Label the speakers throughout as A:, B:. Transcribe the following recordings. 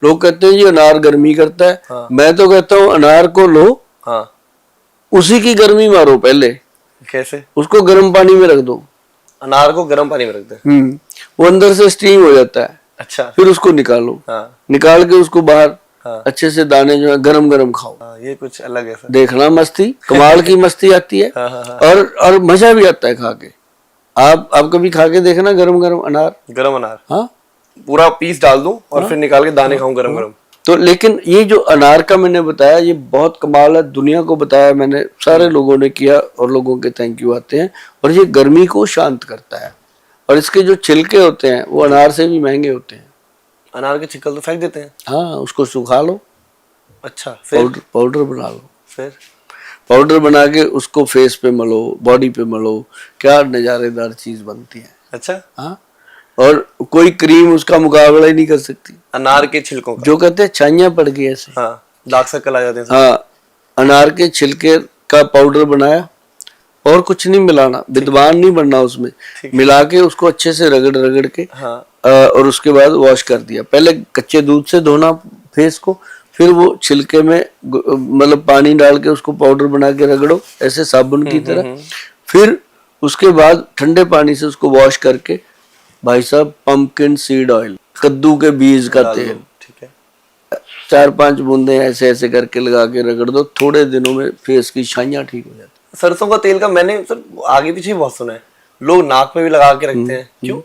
A: लोग कहते हैं जी अनार गर्मी करता है।
B: हाँ।
A: मैं तो कहता हूँ अनार को लो,
B: हाँ।
A: उसी की गर्मी मारो पहले,
B: कैसे?
A: उसको गर्म पानी में रख दो।
B: अनार को गर्म पानी में रख दे।
A: वो अंदर से स्टीम हो जाता है।
B: अच्छा।
A: फिर उसको निकालो।
B: हाँ।
A: निकाल के उसको बाहर
B: हाँ।
A: अच्छे से दाने जो है गरम गरम खाओ।
B: हाँ, ये कुछ अलग है सर।
A: देखना मस्ती, कमाल की मस्ती आती है।
B: हाँ, हाँ, हाँ।
A: और मजा भी आता है खा के। आप कभी खा के देखना गरम गरम अनार।
B: गरम अनार।
A: हाँ,
B: पूरा पीस डाल दूं और फिर निकाल के दाने खाऊं गरम गरम।
A: तो लेकिन ये जो अनार का मैंने बताया ये बहुत कमाल है, दुनिया को बताया मैंने, सारे लोगों ने किया और लोगों के थैंक यू आते हैं। और ये गर्मी को शांत करता है। और इसके जो छिलके होते हैं वो अनार से भी महंगे होते हैं।
B: अनार के छिलके तो फेंक देते हैं।
A: हाँ, उसको सुखा लो।
B: अच्छा, फिर
A: पाउडर बना लो।
B: फिर
A: पाउडर बना के उसको फेस पे मलो, बॉडी पे मलो, क्या नजारेदार चीज बनती है।
B: अच्छा।
A: हाँ, और कोई क्रीम उसका मुकाबला ही नहीं कर सकती।
B: अनार के छिलकों का
A: जो कहते हैं छाइयां पड़ गई ऐसे।
B: हाँ, दाग सर्कल आ जाते हैं।
A: हाँ, अनार के छिलके का पाउडर बनाया और कुछ नहीं मिलाना, विद्वान नहीं बनना उसमें, मिला के उसको अच्छे से रगड़ रगड़ के।
B: हाँ।
A: और उसके बाद वॉश कर दिया। पहले कच्चे दूध से धोना फेस को, फिर वो छिलके में मतलब पानी डाल के उसको पाउडर बना के रगड़ो ऐसे साबुन की तरह। फिर उसके बाद ठंडे पानी से उसको वॉश करके भाई साहब पंपकिन सीड ऑयल, कद्दू के बीज का तेल,
B: ठीक है,
A: 4-5 बूंदे ऐसे ऐसे करके लगा के रगड़ दो। थोड़े दिनों में फेस की छाइयां ठीक हो जाती।
B: सरसों का तेल का मैंने सर आगे पीछे बहुत सुना है, लोग नाक में भी लगा के रखते हैं। क्यों?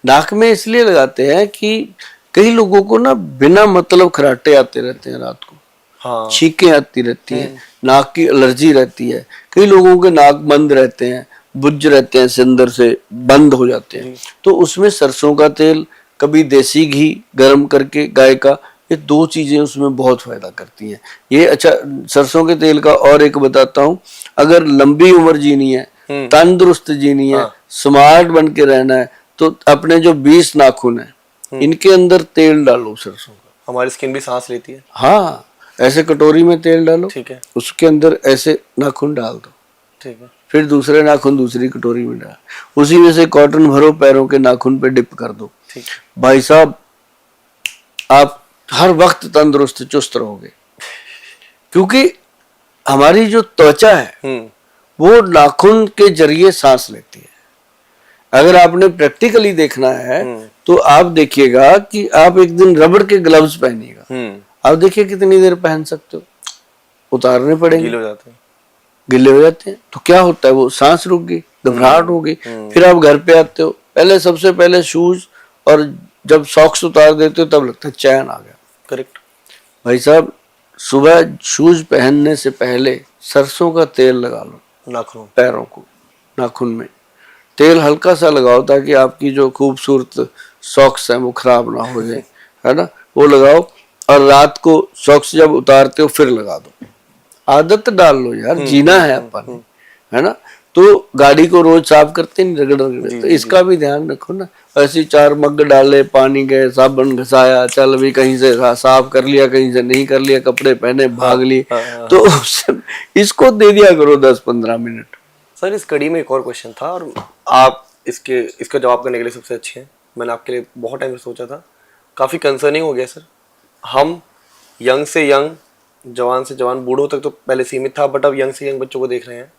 A: नाक में इसलिए लगाते हैं कि कई लोगों को ना बिना मतलब खराटे आते रहते हैं रात को।
B: हाँ।
A: छींकें आती रहती हैं, नाक की एलर्जी रहती है, कई लोगों के नाक बंद रहते हैं, बुझ रहते हैं, से अंदर से बंद हो जाते हैं। तो उसमें सरसों का तेल, कभी देसी घी गर्म करके गाय का, ये 2 चीजें उसमें बहुत फायदा करती हैं। ये अच्छा, सरसों के तेल का और एक बताता हूँ, अगर लंबी उम्र जीनी है, तंदुरुस्त जीनी है, स्मार्ट बन के रहना है, तो अपने जो 20 नाखून है इनके अंदर तेल डालो सरसों का।
B: हमारी स्किन भी सांस लेती है।
A: हाँ, ऐसे कटोरी में तेल डालो,
B: ठीक है,
A: उसके अंदर ऐसे नाखून डाल दो,
B: ठीक है,
A: फिर दूसरे नाखून दूसरी कटोरी में डाल, उसी में से कॉटन भरो, पैरों के नाखून पे डिप कर दो।
B: ठीक।
A: भाई साहब आप हर वक्त तंदुरुस्त चुस्त रहोगे, क्योंकि हमारी जो त्वचा है वो नाखून के जरिए सांस लेती है। अगर आपने प्रैक्टिकली देखना है तो आप देखिएगा कि आप एक दिन रबड़ के ग्लव्स पहनिएगा, आप देखिए कितनी देर पहन सकते हो, उतारने पड़ेंगे,
B: गीले हो जाते हैं।
A: गिले हो जाते हैं। तो क्या होता है, वो सांस रुक गई, घबराहट हो गई। फिर आप घर पे आते हो, पहले सबसे पहले शूज, और जब सॉक्स उतार देते हो तब लगता है चैन आ गया।
B: करेक्ट।
A: भाई साहब सुबह शूज पहनने से पहले सरसों का तेल लगा लो
B: नाखून,
A: पैरों को, नाखून में तेल हल्का सा लगाओ ताकि आपकी जो खूबसूरत सॉक्स हैं वो खराब ना हो जाए, है ना, वो लगाओ। और रात को सॉक्स जब उतारते हो फिर लगा दो। आदत डाल लो यार, जीना है अपन, है ना। तो गाड़ी को रोज साफ करते नहीं, रगड़ रगड़, तो इसका भी ध्यान रखो ना। ऐसी 4 मग डाले, पानी गए, साबुन घसाया, चल भी कहीं से साफ कर लिया, कहीं से नहीं कर लिया, कपड़े पहने भाग लिए, तो इसको दे दिया करो 10-15 मिनट।
B: सर इस कड़ी में एक और क्वेश्चन था, और आप इसका जवाब करने के लिए सबसे अच्छे हैं। मैंने आपके लिए बहुत टाइम से सोचा था, काफ़ी कंसर्निंग हो गया सर। हम यंग से यंग, जवान से जवान, बूढ़ों तक तो पहले सीमित था, बट अब यंग से यंग बच्चों को देख रहे हैं,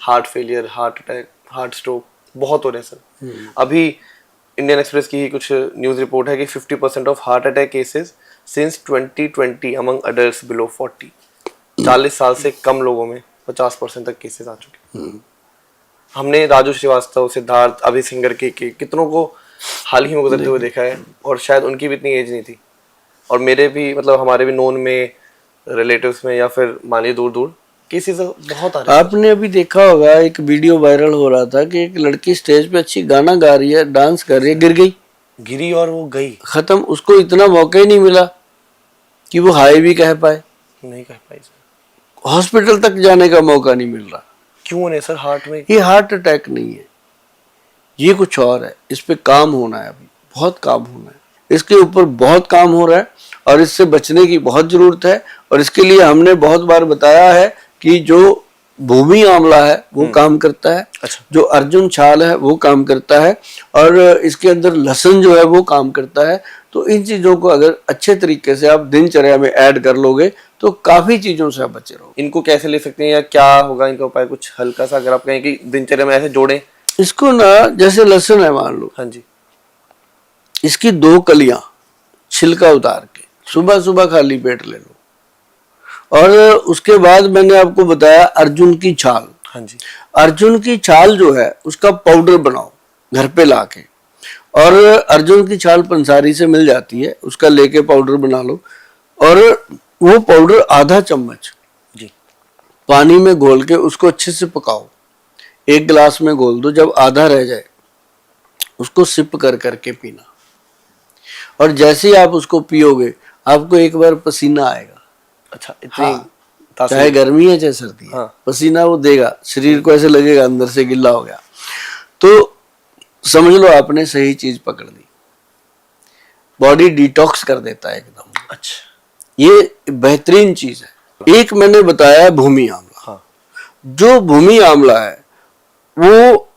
B: heart failure, heart attack, heart stroke बहुत हो रहे हैं सर। अभी इंडियन एक्सप्रेस की ही कुछ न्यूज़ रिपोर्ट है कि 50% of heart attack cases since 2020 among adults below 40। 40 साल से कम लोगों में 50% तक केसेस आ चुके। हमने राजू श्रीवास्तव, सिद्धार्थ, अभी सिंगर के कितनों को हाल ही में गुजरते हुए देखा है, और शायद उनकी भी इतनी एज नहीं थी। और मेरे भी मतलब हमारे भी नोन में, रिलेटिव्स में, या फिर मानिए दूर दूर केसेस बहुत आ रहे हैं।
A: आपने अभी देखा होगा एक वीडियो वायरल हो रहा था कि एक लड़की स्टेज पे अच्छी गाना गा रही है, डांस कर रही है, गिरी
B: और वो गई,
A: खत्म। उसको इतना मौका ही नहीं मिला कि वो हाय भी कह पाए,
B: नहीं कह पाई सर।
A: हॉस्पिटल तक जाने का मौका नहीं मिल रहा।
B: क्यों नहीं सर? हार्ट में,
A: ये हार्ट अटैक नहीं है, ये कुछ और है। इस पे काम होना है, अभी बहुत काम होना है, इसके ऊपर बहुत काम हो रहा है, और इससे बचने की बहुत जरूरत है। और इसके लिए हमने बहुत बार बताया है कि जो भूमि आंवला है वो काम करता है।
B: अच्छा।
A: जो अर्जुन छाल है वो काम करता है, और इसके अंदर लहसुन जो है वो काम करता है। तो इन चीजों को अगर अच्छे तरीके से आप दिनचर्या में ऐड कर लोगे तो काफी चीजों से आप बचे रहोगे।
B: इनको कैसे ले सकते हैं या क्या होगा इनका उपाय, कुछ हल्का सा अगर आप कहें कि दिनचर्या में ऐसे जोड़ें?
A: इसको ना जैसे लहसुन है मान लो,
B: हाँ जी।
A: इसकी 2 कलियां छिलका उतार के सुबह सुबह खाली पेट ले लो। और उसके बाद मैंने आपको बताया अर्जुन की छाल।
B: हाँ जी।
A: अर्जुन की छाल जो है उसका पाउडर बनाओ घर पे लाके, और अर्जुन की छाल पंसारी से मिल जाती है, उसका लेके पाउडर बना लो। और वो पाउडर आधा चम्मच
B: जी।
A: पानी में घोल के उसको अच्छे से पकाओ, 1 गिलास में घोल दो। जब आधा रह जाए उसको सिप कर करके पीना, और जैसे ही आप उसको पियोगे आपको एक बार पसीना आएगा।
B: अच्छा, इतनी
A: हाँ,
B: तासीर।
A: चाहे गर्मी है चाहे सर्दी है,
B: हाँ।
A: पसीना वो देगा, शरीर को ऐसे लगेगा अंदर से गिल्ला हो गया। तो समझ लो आपने सही चीज पकड़ ली, बॉडी डिटॉक्स कर देता है एकदम।
B: अच्छा।
A: ये बेहतरीन चीज है। एक मैंने बताया भूमि आंवला।
B: हाँ।
A: जो भूमि आंवला है वो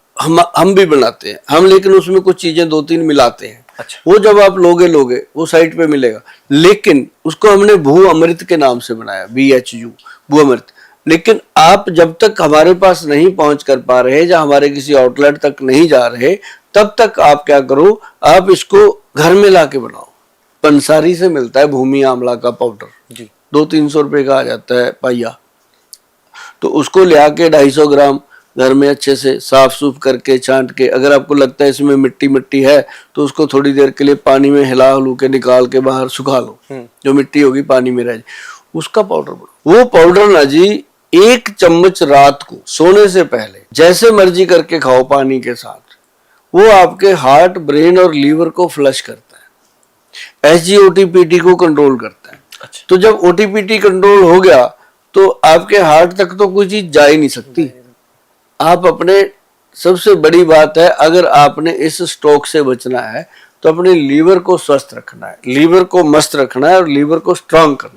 A: हम भी बनाते हैं हम, लेकिन उसमें कुछ चीजें 2-3 मिलाते हैं।
B: अच्छा।
A: वो जब आप लोगे वो साइट पे मिलेगा, लेकिन उसको हमने भू अमृत के नाम से बनाया, BHU, भू अमृत। लेकिन आप जब तक हमारे पास नहीं पहुंच कर पा रहे या हमारे किसी आउटलेट तक नहीं जा रहे, तब तक आप क्या करो, आप इसको घर में लाके बनाओ। पंसारी से मिलता है भूमि आंवला का पाउडर
B: जी।
A: 200-300 रुपए का आ जाता है पाइया। तो उसको ले आके 250 ग्राम घर में अच्छे से साफ सूफ करके छांट के, अगर आपको लगता है इसमें मिट्टी मिट्टी है तो उसको थोड़ी देर के लिए पानी में हिला हलू के निकाल के बाहर सुखा लो, जो मिट्टी होगी पानी में रह जाए, उसका पाउडर बनाओ। वो पाउडर ना जी 1 चम्मच रात को सोने से पहले जैसे मर्जी करके खाओ पानी के साथ। वो आपके हार्ट, ब्रेन और लीवर को फ्लश करता है, SGOT-PT को कंट्रोल करता है।
B: अच्छा।
A: तो जब OTPT कंट्रोल हो गया तो आपके हार्ट तक तो कोई चीज जा ही नहीं सकती। आप अपने, सबसे बड़ी बात है, अगर आपने इस स्ट्रोक से बचना है तो अपने लीवर को स्वस्थ रखना है, लीवर को मस्त रखना है और लीवर को स्ट्रांग करना है।